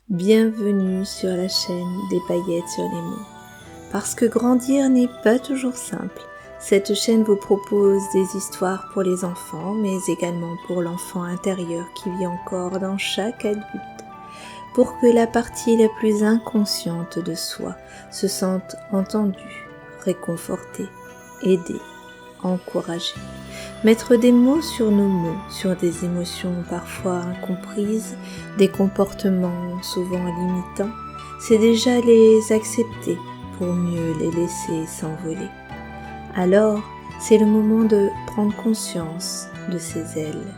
Bienvenue sur la chaîne des paillettes sur les mots. Parce que grandir n'est pas toujours simple, cette chaîne vous propose des histoires pour les enfants, mais également pour l'enfant intérieur qui vit encore dans chaque adulte, pour que la partie la plus inconsciente de soi se sente entendue, réconfortée, aidée, encouragée. Mettre des mots sur nos mots, sur des émotions parfois incomprises, des comportements souvent limitants, c'est déjà les accepter pour mieux les laisser s'envoler. Alors, c'est le moment de prendre conscience de ces ailes.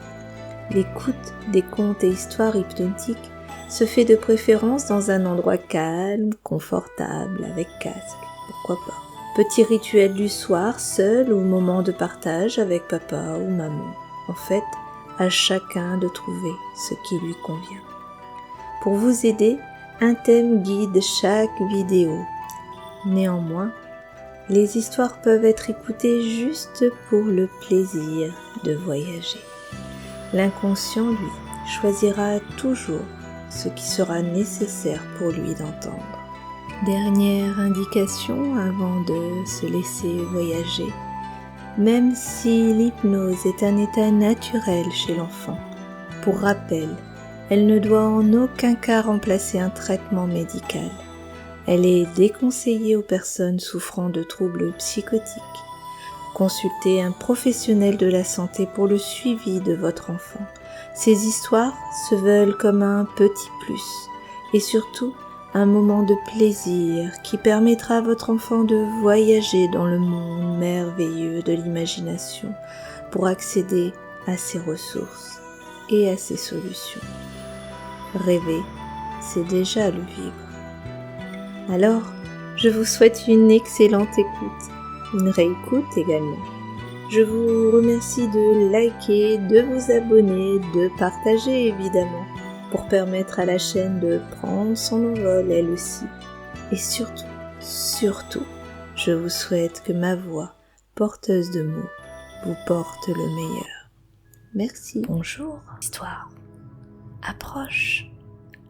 L'écoute des contes et histoires hypnotiques se fait de préférence dans un endroit calme, confortable, avec casque, pourquoi pas. Petit rituel du soir, seul ou moment de partage avec papa ou maman. En fait, à chacun de trouver ce qui lui convient. Pour vous aider, un thème guide chaque vidéo. Néanmoins, les histoires peuvent être écoutées juste pour le plaisir de voyager. L'inconscient, lui, choisira toujours ce qui sera nécessaire pour lui d'entendre. Dernière indication avant de se laisser voyager, même si l'hypnose est un état naturel chez l'enfant, pour rappel, elle ne doit en aucun cas remplacer un traitement médical. Elle est déconseillée aux personnes souffrant de troubles psychotiques. Consultez un professionnel de la santé pour le suivi de votre enfant. Ces histoires se veulent comme un petit plus et surtout un moment de plaisir qui permettra à votre enfant de voyager dans le monde merveilleux de l'imagination pour accéder à ses ressources et à ses solutions. Rêver, c'est déjà le vivre. Alors, je vous souhaite une excellente écoute, une réécoute également. Je vous remercie de liker, de vous abonner, de partager évidemment, pour permettre à la chaîne de prendre son envol elle aussi. Et surtout, je vous souhaite que ma voix, porteuse de mots, vous porte le meilleur. Merci. Bonjour, histoire. Approche.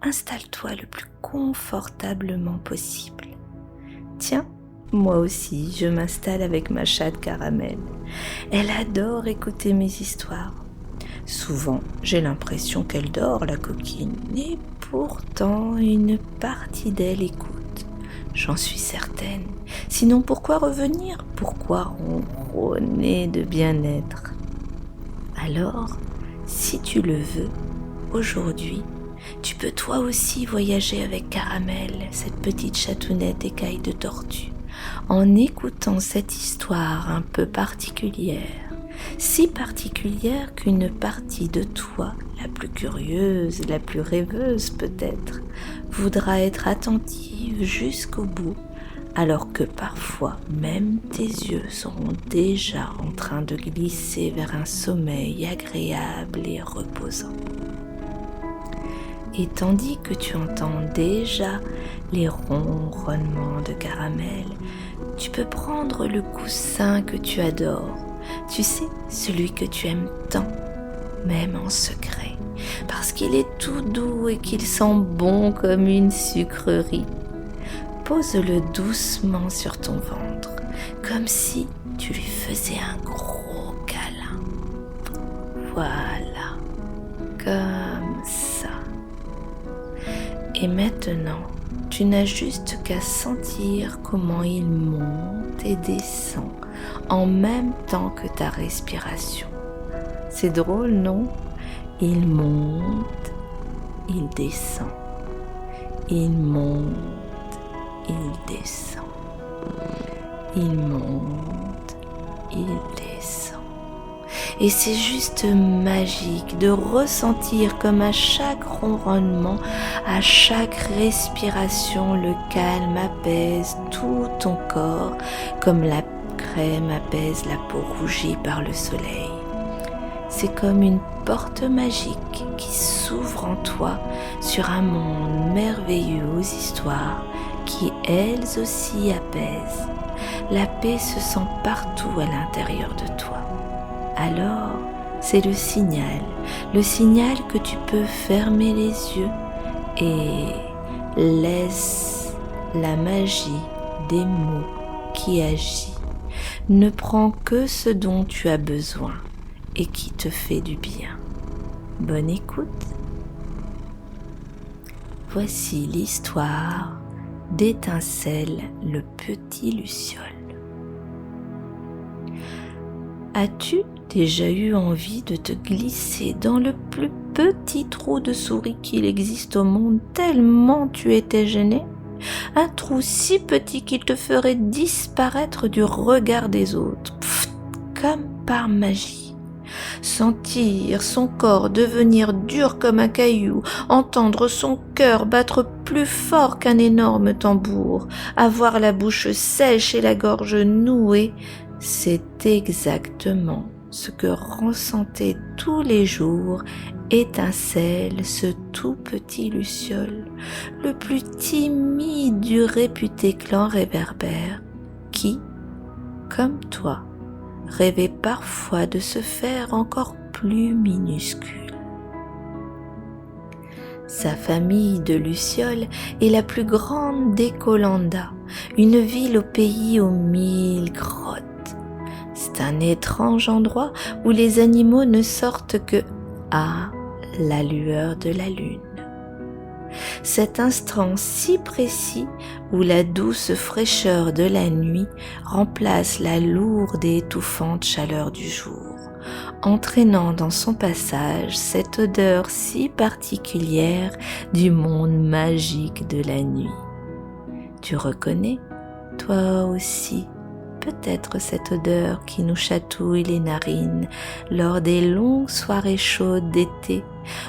Installe-toi le plus confortablement possible. Tiens, moi aussi, je m'installe avec ma chatte Caramel. Elle adore écouter mes histoires. Souvent, j'ai l'impression qu'elle dort, la coquine, et pourtant, une partie d'elle écoute. J'en suis certaine. Sinon, pourquoi revenir? Pourquoi ronronner de bien-être? Alors, si tu le veux, aujourd'hui, tu peux toi aussi voyager avec Caramel, cette petite chatounette écaille de tortue, en écoutant cette histoire un peu particulière. Si particulière qu'une partie de toi, la plus curieuse, la plus rêveuse peut-être, voudra être attentive jusqu'au bout, alors que parfois même tes yeux seront déjà en train de glisser vers un sommeil agréable et reposant. Et tandis que tu entends déjà les ronronnements de Caramel, tu peux prendre le coussin que tu adores. Tu sais, celui que tu aimes tant, même en secret, parce qu'il est tout doux et qu'il sent bon comme une sucrerie. Pose-le doucement sur ton ventre, comme si tu lui faisais un gros câlin. Voilà, comme ça. Et maintenant, tu n'as juste qu'à sentir comment il monte et descend en même temps que ta respiration. C'est drôle, non? Il monte, il descend. Il monte, il descend. Il monte, il descend. Et c'est juste magique de ressentir comme à chaque ronronnement, à chaque respiration, le calme apaise tout ton corps, comme la crème apaise la peau rougie par le soleil. C'est comme une porte magique qui s'ouvre en toi sur un monde merveilleux aux histoires qui elles aussi apaisent. La paix se sent partout à l'intérieur de toi. Alors, c'est le signal que tu peux fermer les yeux et Laisse la magie des mots qui agit. Ne prends que ce dont tu as besoin et qui te fait du bien. Bonne écoute. Voici l'histoire d'Étincelle le petit luciole. As-tu déjà eu envie de te glisser dans le plus petit trou de souris qu'il existe au monde tellement tu étais gêné? Un trou si petit qu'il te ferait disparaître du regard des autres, comme par magie. Sentir son corps devenir dur comme un caillou, entendre son cœur battre plus fort qu'un énorme tambour, avoir la bouche sèche et la gorge nouée, c'est exactement ce que ressentait tous les jours Étincelle, ce tout petit luciole, le plus timide du réputé clan réverbère, qui, comme toi, rêvait parfois de se faire encore plus minuscule. Sa famille de lucioles est la plus grande d'Écolanda, une ville au pays aux 1000 grottes. C'est un étrange endroit où les animaux ne sortent que à la lueur de la lune. Cet instant si précis où la douce fraîcheur de la nuit remplace la lourde et étouffante chaleur du jour, entraînant dans son passage cette odeur si particulière du monde magique de la nuit. Tu reconnais, toi aussi, peut-être cette odeur qui nous chatouille les narines lors des longues soirées chaudes d'été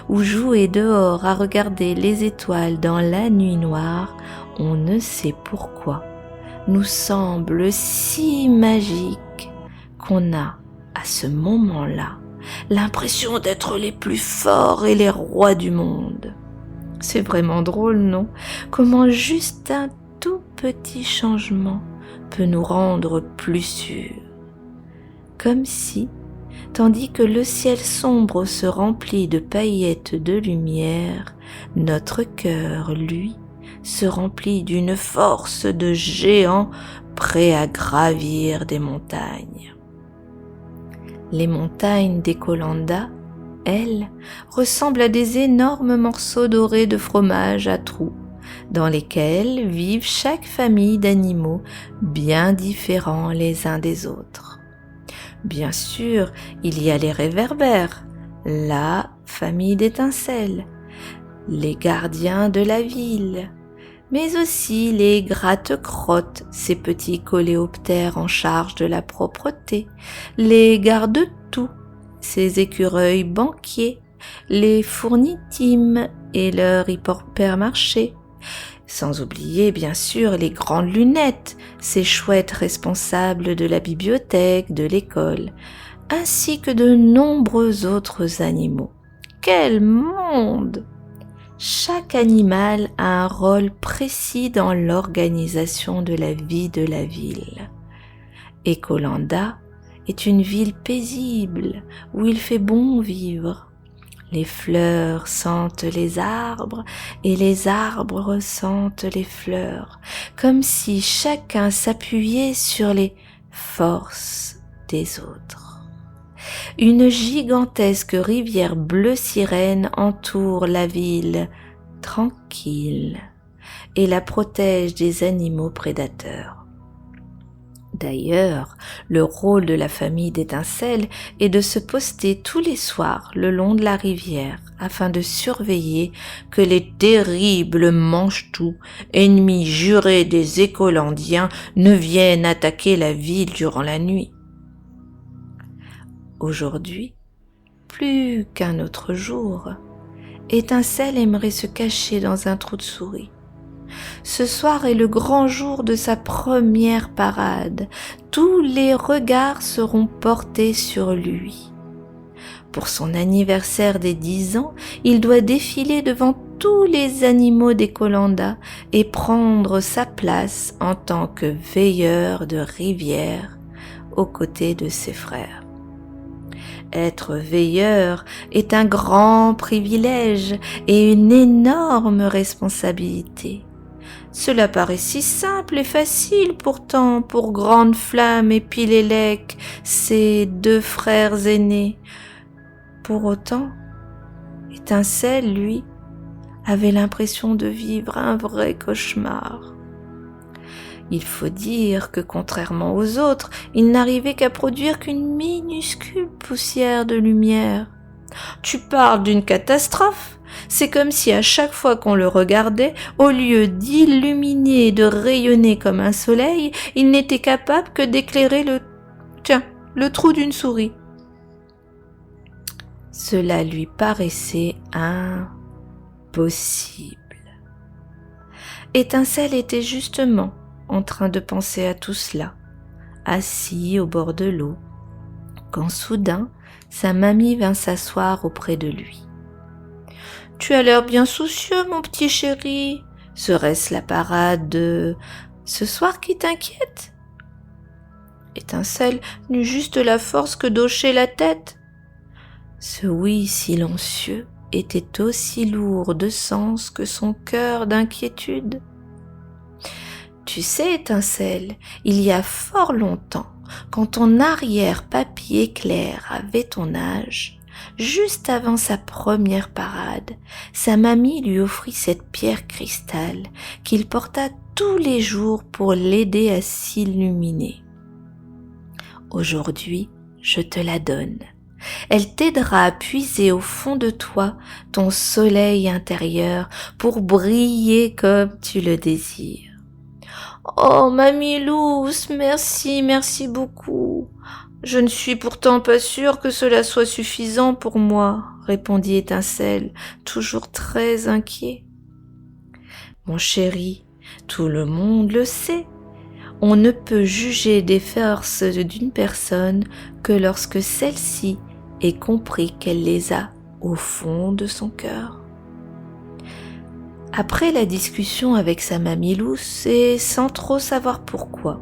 où jouer dehors à regarder les étoiles dans la nuit noire, on ne sait pourquoi, nous semble si magique qu'on a, à ce moment-là, l'impression d'être les plus forts et les rois du monde. C'est vraiment drôle, non? Comment juste un tout petit changement peut nous rendre plus sûrs. Comme si, tandis que le ciel sombre se remplit de paillettes de lumière, notre cœur, lui, se remplit d'une force de géant prêt à gravir des montagnes. Les montagnes d'Écolanda, elles, ressemblent à des énormes morceaux dorés de fromage à trous, dans lesquels vivent chaque famille d'animaux bien différents les uns des autres. Bien sûr, il y a les réverbères, la famille d'Étincelle, les gardiens de la ville, mais aussi les gratte-crottes, ces petits coléoptères en charge de la propreté, les garde-tout, ces écureuils banquiers, les fournitimes et leur hypermarché, sans oublier bien sûr les grandes lunettes, ces chouettes responsables de la bibliothèque, de l'école, ainsi que de nombreux autres animaux. Quel monde! Chaque animal a un rôle précis dans l'organisation de la vie de la ville. Écolanda est une ville paisible où il fait bon vivre. Les fleurs sentent les arbres et les arbres sentent les fleurs, comme si chacun s'appuyait sur les forces des autres. Une gigantesque rivière bleu sirène entoure la ville tranquille et la protège des animaux prédateurs. D'ailleurs, le rôle de la famille d'Étincelle est de se poster tous les soirs le long de la rivière afin de surveiller que les terribles mange-tout, ennemis jurés des Écolandiens, ne viennent attaquer la ville durant la nuit. Aujourd'hui, plus qu'un autre jour, Étincelle aimerait se cacher dans un trou de souris. Ce soir est le grand jour de sa première parade. Tous les regards seront portés sur lui. Pour son anniversaire des 10 ans, il doit défiler devant tous les animaux d'Écolanda et prendre sa place en tant que veilleur de rivière aux côtés de ses frères. Être veilleur est un grand privilège et une énorme responsabilité. Cela paraît si simple et facile pourtant pour Grande Flamme et Pilélec, ses 2 frères aînés. Pour autant, Étincelle, lui, avait l'impression de vivre un vrai cauchemar. Il faut dire que contrairement aux autres, il n'arrivait qu'à produire qu'une minuscule poussière de lumière. Tu parles d'une catastrophe? C'est comme si à chaque fois qu'on le regardait, au lieu d'illuminer et de rayonner comme un soleil, il n'était capable que d'éclairer le trou d'une souris. Cela lui paraissait impossible. Étincelle était justement en train de penser à tout cela, assis au bord de l'eau, quand soudain sa mamie vint s'asseoir auprès de lui. « Tu as l'air bien soucieux, mon petit chéri. Serait-ce la parade de ce soir qui t'inquiète ?» Étincelle n'eut juste la force que d'hocher la tête. Ce oui silencieux était aussi lourd de sens que son cœur d'inquiétude. « Tu sais, Étincelle, il y a fort longtemps, quand ton arrière-papy Éclair avait ton âge, juste avant sa première parade, sa mamie lui offrit cette pierre cristal qu'il porta tous les jours pour l'aider à s'illuminer. Aujourd'hui, je te la donne. Elle t'aidera à puiser au fond de toi ton soleil intérieur pour briller comme tu le désires. » « Oh, mamie Luce, merci beaucoup. Je ne suis pourtant pas sûre que cela soit suffisant pour moi, » répondit Étincelle, toujours très inquiet. « Mon chéri, tout le monde le sait. On ne peut juger des forces d'une personne que lorsque celle-ci ait compris qu'elle les a au fond de son cœur. » Après la discussion avec sa mamie Luce, et sans trop savoir pourquoi,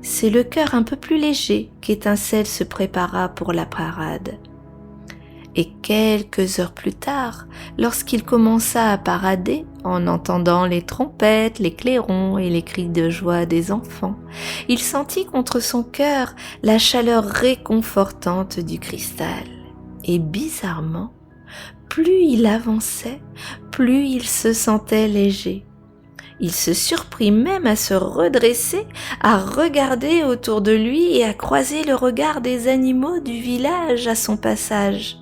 c'est le cœur un peu plus léger qu'Étincelle se prépara pour la parade. Et quelques heures plus tard, lorsqu'il commença à parader, en entendant les trompettes, les clairons et les cris de joie des enfants, il sentit contre son cœur la chaleur réconfortante du cristal. Et bizarrement, plus il avançait, plus il se sentait léger. Il se surprit même à se redresser, à regarder autour de lui et à croiser le regard des animaux du village à son passage.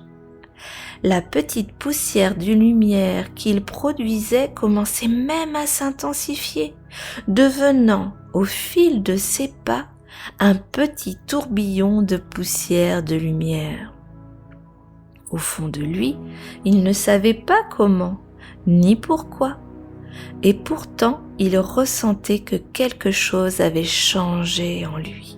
La petite poussière de lumière qu'il produisait commençait même à s'intensifier, devenant, au fil de ses pas, un petit tourbillon de poussière de lumière. Au fond de lui, il ne savait pas comment, ni pourquoi, et pourtant il ressentait que quelque chose avait changé en lui.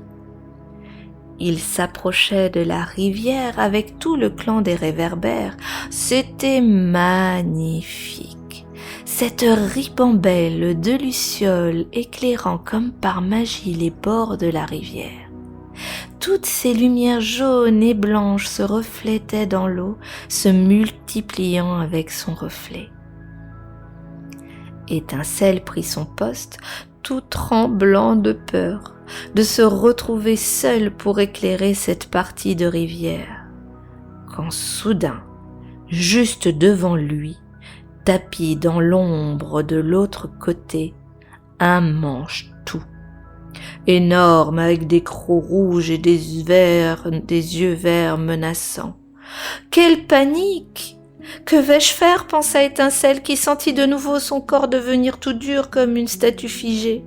Il s'approchait de la rivière avec tout le clan des réverbères. C'était magnifique. Cette ribambelle de lucioles éclairant comme par magie les bords de la rivière. Toutes ces lumières jaunes et blanches se reflétaient dans l'eau, se multipliant avec son reflet. Étincelle prit son poste, tout tremblant de peur, de se retrouver seul pour éclairer cette partie de rivière. Quand soudain, juste devant lui, tapi dans l'ombre de l'autre côté, un manche-tout. Énorme, avec des crocs rouges et des yeux verts menaçants. Quelle panique! Que vais-je faire, pensa Étincelle, qui sentit de nouveau son corps devenir tout dur comme une statue figée.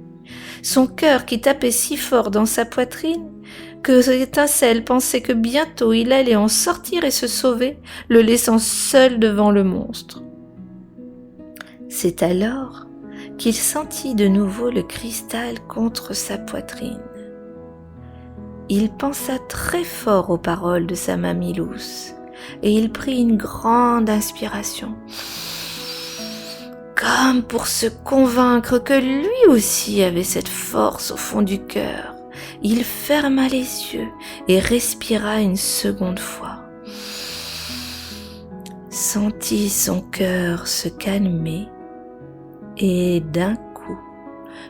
Son cœur qui tapait si fort dans sa poitrine que Étincelle pensait que bientôt il allait en sortir et se sauver, le laissant seul devant le monstre. C'est alors qu'il sentit de nouveau le cristal contre sa poitrine. Il pensa très fort aux paroles de sa mamie Luce et il prit une grande inspiration, comme pour se convaincre que lui aussi avait cette force au fond du cœur. Il ferma les yeux et respira une seconde fois. sentit son cœur se calmer et d'un coup,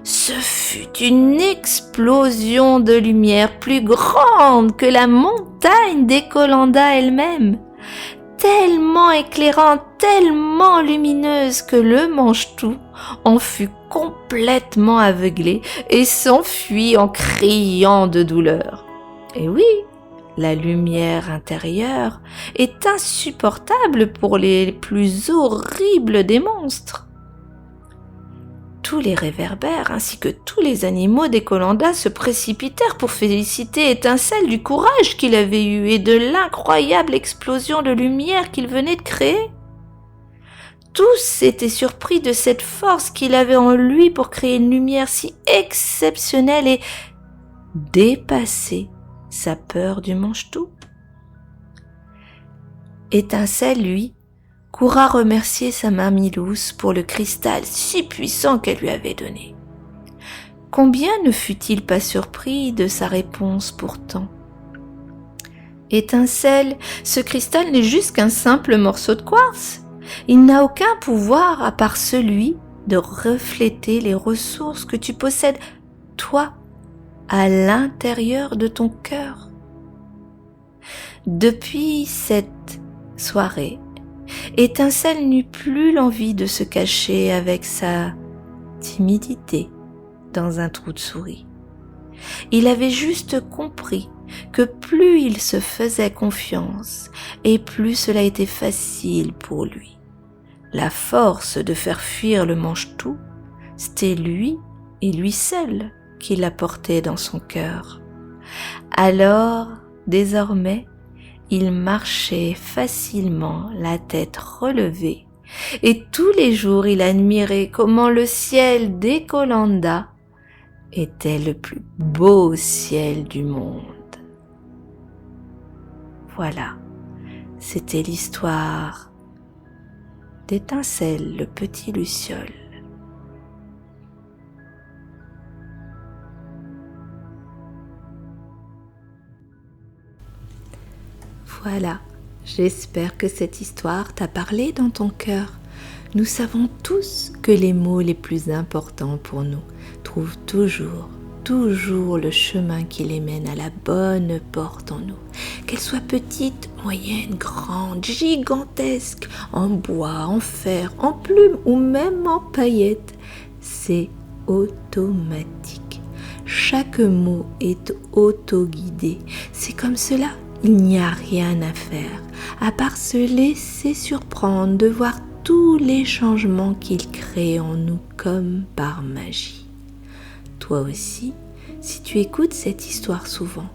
ce fut une explosion de lumière plus grande que la montagne d'Ecolanda elle-même, tellement éclairante, tellement lumineuse que le mange-tout en fut complètement aveuglé et s'enfuit en criant de douleur. Et oui, la lumière intérieure est insupportable pour les plus horribles des monstres. Tous les réverbères ainsi que tous les animaux d'Ecolanda se précipitèrent pour féliciter Étincelle du courage qu'il avait eu et de l'incroyable explosion de lumière qu'il venait de créer. Tous étaient surpris de cette force qu'il avait en lui pour créer une lumière si exceptionnelle et dépasser sa peur du mange-tout. Étincelle, lui, courra remercier sa mamie Luce pour le cristal si puissant qu'elle lui avait donné. Combien ne fut-il pas surpris de sa réponse pourtant? Étincelle, ce cristal n'est juste qu'un simple morceau de quartz. Il n'a aucun pouvoir à part celui de refléter les ressources que tu possèdes, toi, à l'intérieur de ton cœur. Depuis cette soirée, Étincelle n'eut plus l'envie de se cacher avec sa timidité dans un trou de souris. Il avait juste compris que plus il se faisait confiance et plus cela était facile pour lui. La force de faire fuir le mange-tout, c'était lui et lui seul qui la portait dans son cœur. Alors, désormais, il marchait facilement, la tête relevée, et tous les jours il admirait comment le ciel d'Ecolanda était le plus beau ciel du monde. Voilà, c'était l'histoire d'Étincelle, le petit luciole. Voilà, j'espère que cette histoire t'a parlé dans ton cœur. Nous savons tous que les mots les plus importants pour nous trouvent toujours le chemin qui les mène à la bonne porte en nous. Qu'elle soit petite, moyenne, grande, gigantesque, en bois, en fer, en plume ou même en paillettes, c'est automatique. Chaque mot est auto-guidé. C'est comme cela. Il n'y a rien à faire, à part se laisser surprendre de voir tous les changements qu'il crée en nous comme par magie. Toi aussi, si tu écoutes cette histoire souvent,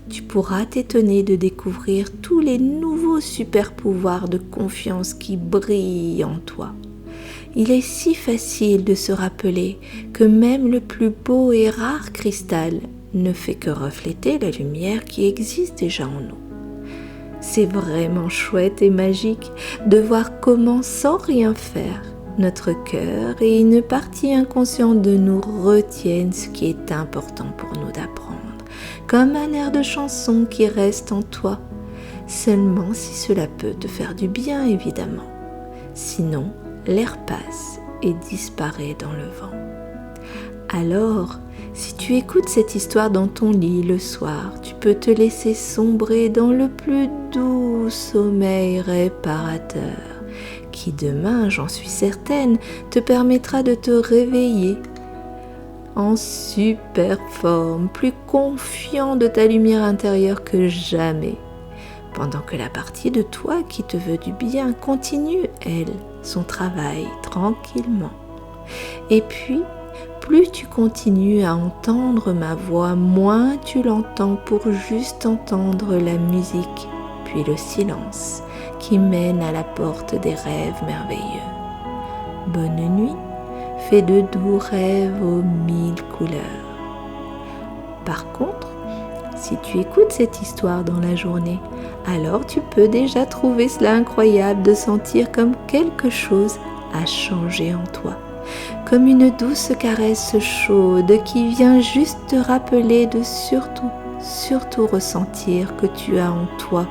tu pourras t'étonner de découvrir tous les nouveaux super-pouvoirs de confiance qui brillent en toi. Il est si facile de se rappeler que même le plus beau et rare cristal ne fait que refléter la lumière qui existe déjà en nous. C'est vraiment chouette et magique de voir comment, sans rien faire, notre cœur et une partie inconsciente de nous retiennent ce qui est important pour nous d'apprendre, comme un air de chanson qui reste en toi, seulement si cela peut te faire du bien évidemment. Sinon, l'air passe et disparaît dans le vent. Alors, si tu écoutes cette histoire dans ton lit le soir, tu peux te laisser sombrer dans le plus doux sommeil réparateur, qui demain, j'en suis certaine, te permettra de te réveiller en super forme, plus confiant de ta lumière intérieure que jamais, pendant que la partie de toi qui te veut du bien continue, elle, son travail tranquillement. Et puis, plus tu continues à entendre ma voix, moins tu l'entends pour juste entendre la musique, puis le silence qui mène à la porte des rêves merveilleux. Bonne nuit, fais de doux rêves aux 1000 couleurs. Par contre, si tu écoutes cette histoire dans la journée, alors tu peux déjà trouver cela incroyable de sentir comme quelque chose a changé en toi. Comme une douce caresse chaude qui vient juste te rappeler de surtout ressentir que tu as en toi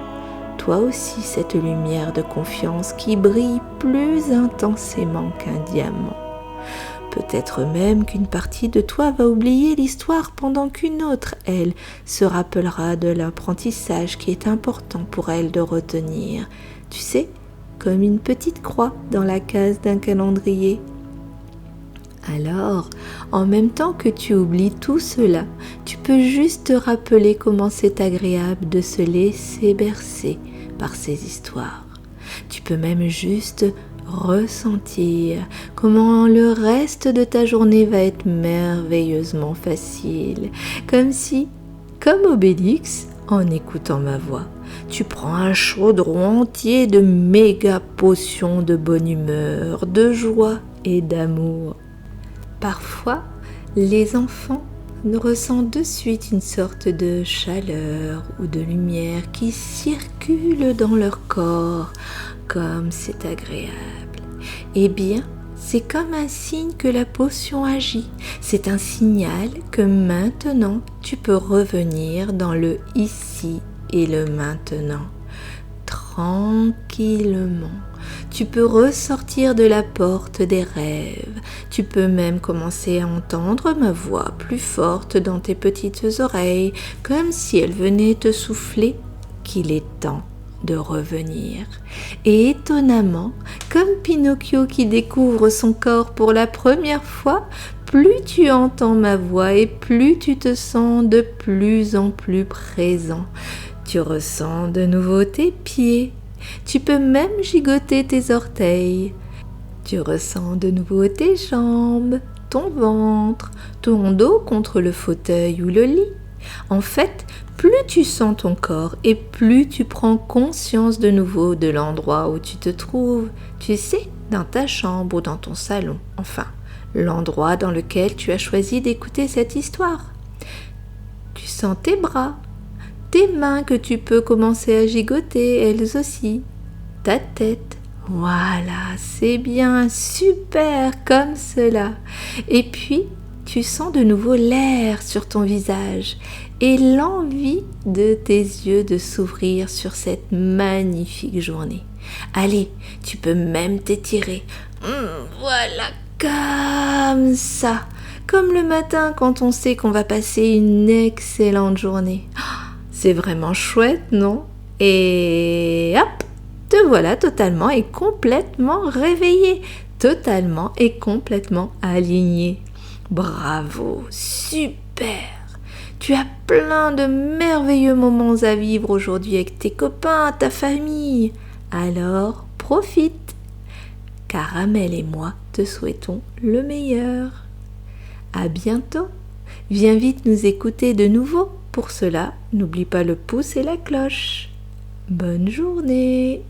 toi aussi cette lumière de confiance qui brille plus intensément qu'un diamant. Peut-être même qu'une partie de toi va oublier l'histoire pendant qu'une autre, elle, se rappellera de l'apprentissage qui est important pour elle de retenir. Tu sais, comme une petite croix dans la case d'un calendrier. Alors, en même temps que tu oublies tout cela, tu peux juste te rappeler comment c'est agréable de se laisser bercer par ces histoires. Tu peux même juste ressentir comment le reste de ta journée va être merveilleusement facile, comme Obélix, en écoutant ma voix, tu prends un chaudron entier de méga potions de bonne humeur, de joie et d'amour. Parfois, les enfants ressentent de suite une sorte de chaleur ou de lumière qui circule dans leur corps, comme c'est agréable. Eh bien, c'est comme un signe que la potion agit. C'est un signal que maintenant, tu peux revenir dans le ici et le maintenant. Tranquillement. Tu peux ressortir de la porte des rêves. Tu peux même commencer à entendre ma voix plus forte dans tes petites oreilles, comme si elle venait te souffler qu'il est temps de revenir. Et étonnamment, comme Pinocchio qui découvre son corps pour la première fois, plus tu entends ma voix et plus tu te sens de plus en plus présent. Tu ressens de nouveau tes pieds. Tu peux même gigoter tes orteils. Tu ressens de nouveau tes jambes, ton ventre, ton dos contre le fauteuil ou le lit. En fait, plus tu sens ton corps et plus tu prends conscience de nouveau de l'endroit où tu te trouves, tu sais, dans ta chambre ou dans ton salon, enfin, l'endroit dans lequel tu as choisi d'écouter cette histoire. Tu sens tes bras, tes mains que tu peux commencer à gigoter elles aussi, ta tête. Voilà, c'est bien, super, comme cela. Et puis, tu sens de nouveau l'air sur ton visage et l'envie de tes yeux de s'ouvrir sur cette magnifique journée. Allez, tu peux même t'étirer. Voilà, comme ça. Comme le matin quand on sait qu'on va passer une excellente journée. C'est vraiment chouette, non? Et hop, te voilà totalement et complètement réveillé, totalement et complètement aligné. Bravo, super! Tu as plein de merveilleux moments à vivre aujourd'hui avec tes copains, ta famille. Alors, profite! Caramel et moi te souhaitons le meilleur. À bientôt! Viens vite nous écouter de nouveau. Pour cela, n'oublie pas le pouce et la cloche. Bonne journée!